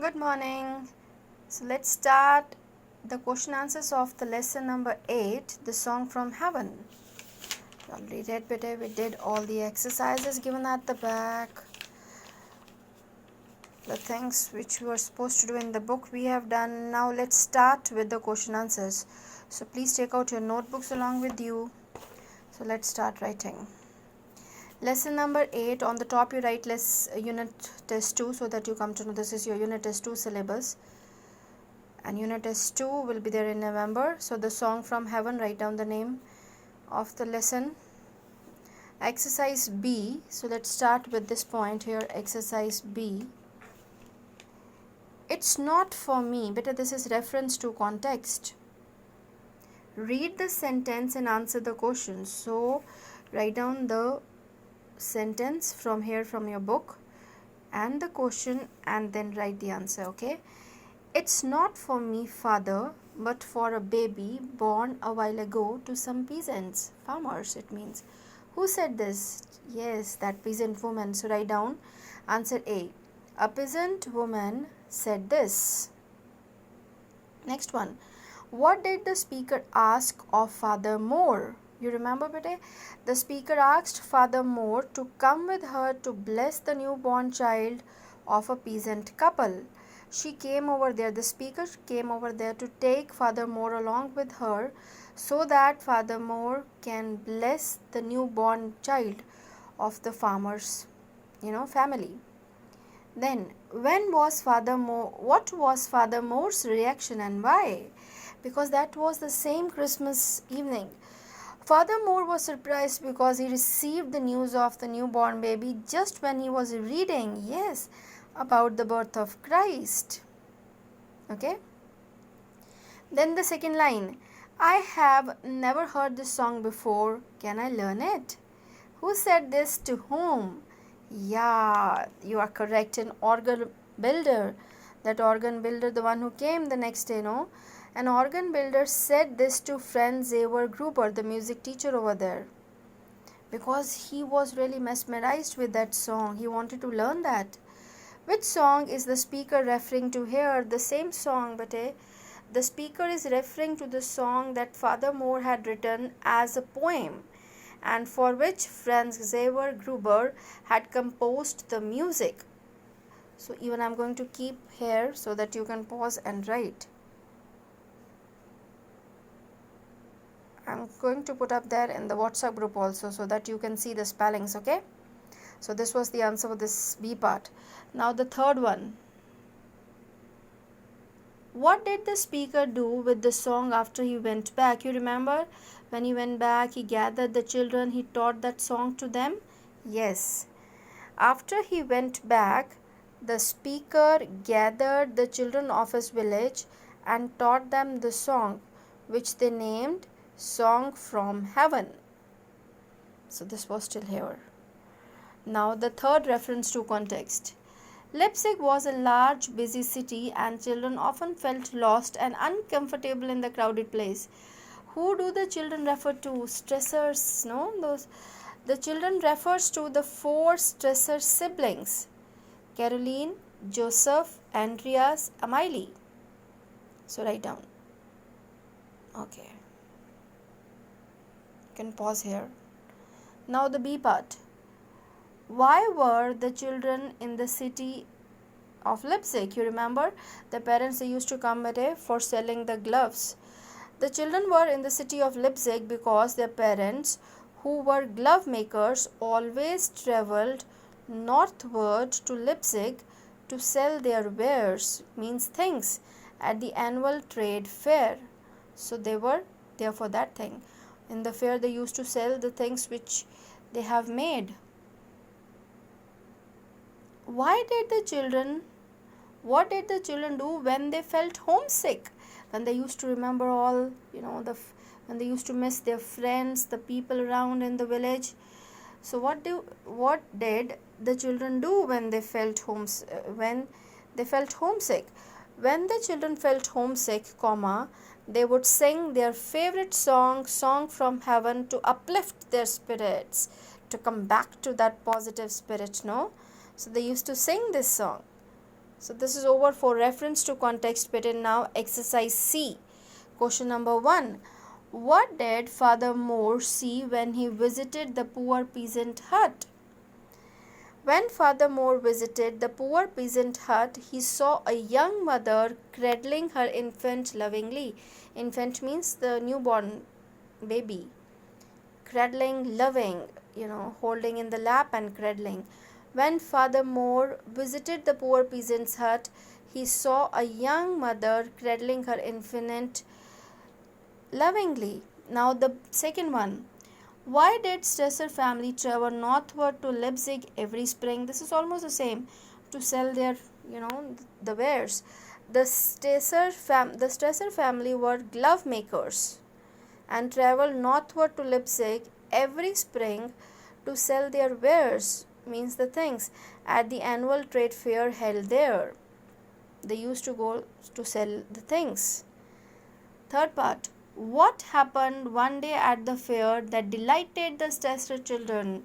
Good morning. So let's start the question answers of the lesson number 8, the song from heaven. Already read better. We did all the exercises given at the back. The things which we were supposed to do in the book we have done. Now let's start with the question answers. So please take out your notebooks along with you. So let's start writing. Lesson number 8, on the top you write unit test 2 so that you come to know this is your unit test 2 syllabus. And unit test 2 will be there in November. So the song from heaven, write down the name of the lesson. Exercise B. So let's start with this point here. Exercise B. It's not for me, but this is reference to context. Read the sentence and answer the question. So write down the sentence from here from your book and the question and then write the answer. Okay. It's not for me, father, but for a baby born a while ago to some peasants, farmers it means. Who said this? Yes, that peasant woman. So write down answer A. A peasant woman said this. Next one. What did the speaker ask of Father Moore? You remember, bete? The speaker asked Father Moore to come with her to bless the newborn child of a peasant couple. She came over there, the speaker came over there to take Father Moore along with her so that Father Moore can bless the newborn child of the farmer's, family. Then, what was Father Moore's reaction and why? Because that was the same Christmas evening. Father Moore was surprised because he received the news of the newborn baby just when he was reading, about the birth of Christ. Okay. Then the second line. I have never heard this song before. Can I learn it? Who said this to whom? Yeah, you are correct. An organ builder. That organ builder, the one who came the next day, An organ builder said this to friend Xaver Gruber, the music teacher over there. Because he was really mesmerized with that song. He wanted to learn that. Which song is the speaker referring to here? The same song, but the speaker is referring to the song that Father Moore had written as a poem and for which Franz Xaver Gruber had composed the music. So even I'm going to keep here so that you can pause and write. I'm going to put up there in the WhatsApp group also so that you can see the spellings, okay? So this was the answer for this B part. Now the third one. What did the speaker do with the song after he went back? You remember when he went back, he gathered the children, he taught that song to them? Yes. After he went back, the speaker gathered the children of his village and taught them the song, which they named Song from Heaven. So this was still here. Now the third reference to context. Leipzig was a large, busy city and children often felt lost and uncomfortable in the crowded place. Who do the children refer to? Stressers, The children refers to the 4 Stresser siblings. Caroline, Joseph, Andreas, Amalie. So write down. Okay. You can pause here. Now the B part. Why were the children in the city of Leipzig? You remember the parents, they used to come for selling the gloves. The children were in the city of Leipzig because their parents, who were glove makers, always traveled northward to Leipzig to sell their wares, means things, at the annual trade fair. So they were there for that thing. In the fair they used to sell the things which they have made. What did the children do when they felt homesick? When they used to remember all, when they used to miss their friends, the people around in the village. So what did the children do when they felt homesick? When the children felt homesick, they would sing their favorite song from heaven to uplift their spirits, to come back to that positive spirit, So they used to sing this song. So this is over for reference to context. Better now exercise C. Question number 1. What did Father Moore see when he visited the poor peasant hut? When Father Moore visited the poor peasant hut, he saw a young mother cradling her infant lovingly. Infant means the newborn baby. Cradling, loving, holding in the lap and cradling. When Father Moore visited the poor peasant's hut, he saw a young mother cradling her infant lovingly. Now the second one. Why did Stresser family travel northward to Leipzig every spring? This is almost the same, to sell their, the wares. The Stresser family were glove makers and traveled northward to Leipzig every spring to sell their wares, means the things, at the annual trade fair held there. They used to go to sell the things. Third part. What happened one day at the fair that delighted the Stresser children?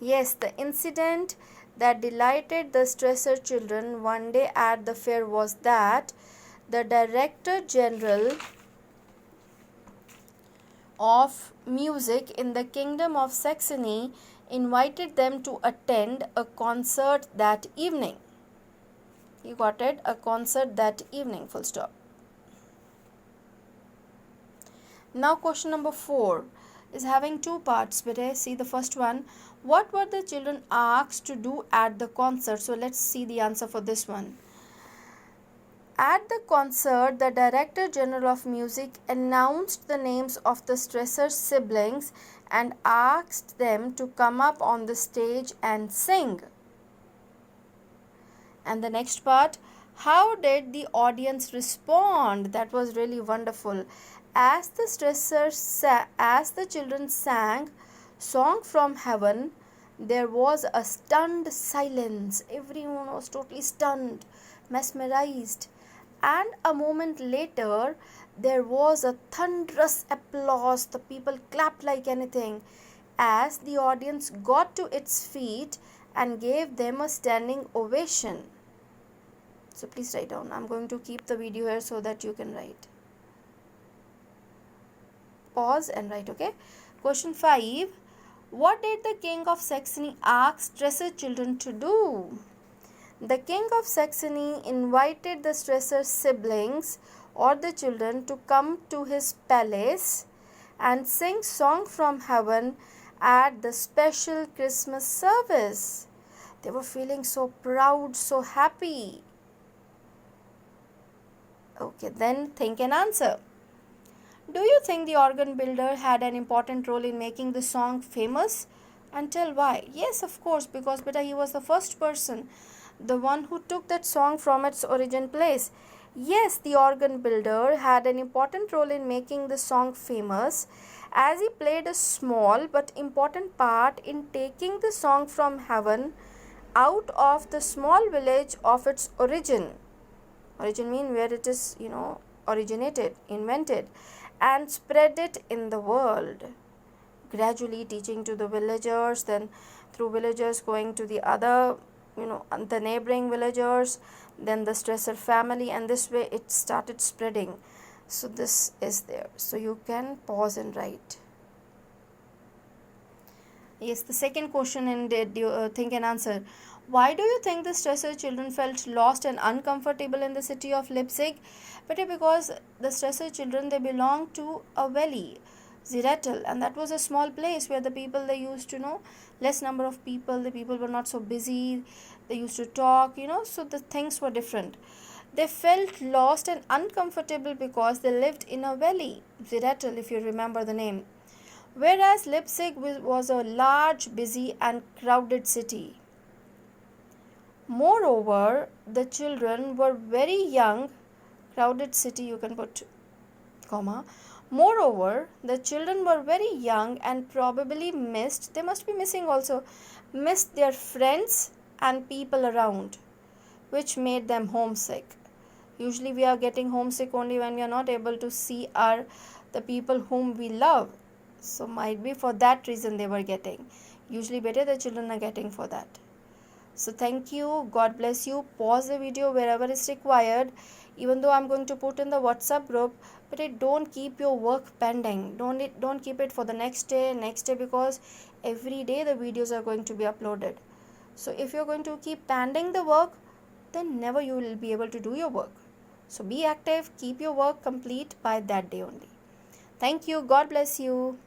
Yes, the incident that delighted the Stresser children one day at the fair was that the Director General of Music in the Kingdom of Saxony invited them to attend a concert that evening. You got it? A concert that evening, full stop. Now question number 4 is having two parts. But see the first one. What were the children asked to do at the concert? So let's see the answer for this one. At the concert, the Director General of Music announced the names of the Stresser siblings and asked them to come up on the stage and sing. And the next part, how did the audience respond? That was really wonderful. As the children sang Song from Heaven, there was a stunned silence. Everyone was totally stunned, mesmerized. And a moment later, there was a thunderous applause. The people clapped like anything as the audience got to its feet and gave them a standing ovation. So please write down. I'm going to keep the video here so that you can write. Pause and write, okay? Question 5. What did the King of Saxony ask Stresser children to do? The King of Saxony invited the Stresser siblings or the children to come to his palace and sing Song from Heaven at the special Christmas service. They were feeling so proud, so happy. Okay, then think and answer. Do you think the organ builder had an important role in making the song famous? And tell why. Yes, of course, because he was the first person, the one who took that song from its origin place. Yes, the organ builder had an important role in making the song famous, as he played a small but important part in taking the song from heaven out of the small village of its origin. Origin means where it is, originated, invented, and spread it in the world. Gradually teaching to the villagers, then through villagers going to the other, the neighboring villagers, then the Stresser family, and this way it started spreading. So this is there. So you can pause and write. Yes, the second question in think and answer. Why do you think the Stresser children felt lost and uncomfortable in the city of Leipzig? Because the Stresser children, they belonged to a valley, Zierettel, and that was a small place where the people, they used to less number of people, the people were not so busy, they used to talk, so the things were different. They felt lost and uncomfortable because they lived in a valley, Zierettel, if you remember the name. Whereas Leipzig was a large, busy and crowded city. Moreover, the children were very young. Crowded city, you can put comma. Moreover, the children were very young and probably missed their friends and people around, which made them homesick. Usually we are getting homesick only when we are not able to see the people whom we love. So might be for that reason they were getting. Usually the children are getting for that. So thank you, God bless you. Pause the video wherever is required, even though I'm going to put in the WhatsApp group, but don't keep your work pending. Don't keep it for the next day, because every day the videos are going to be uploaded. So if you're going to keep pending the work, then never you will be able to do your work. So be active, keep your work complete by that day only. Thank you, God bless you.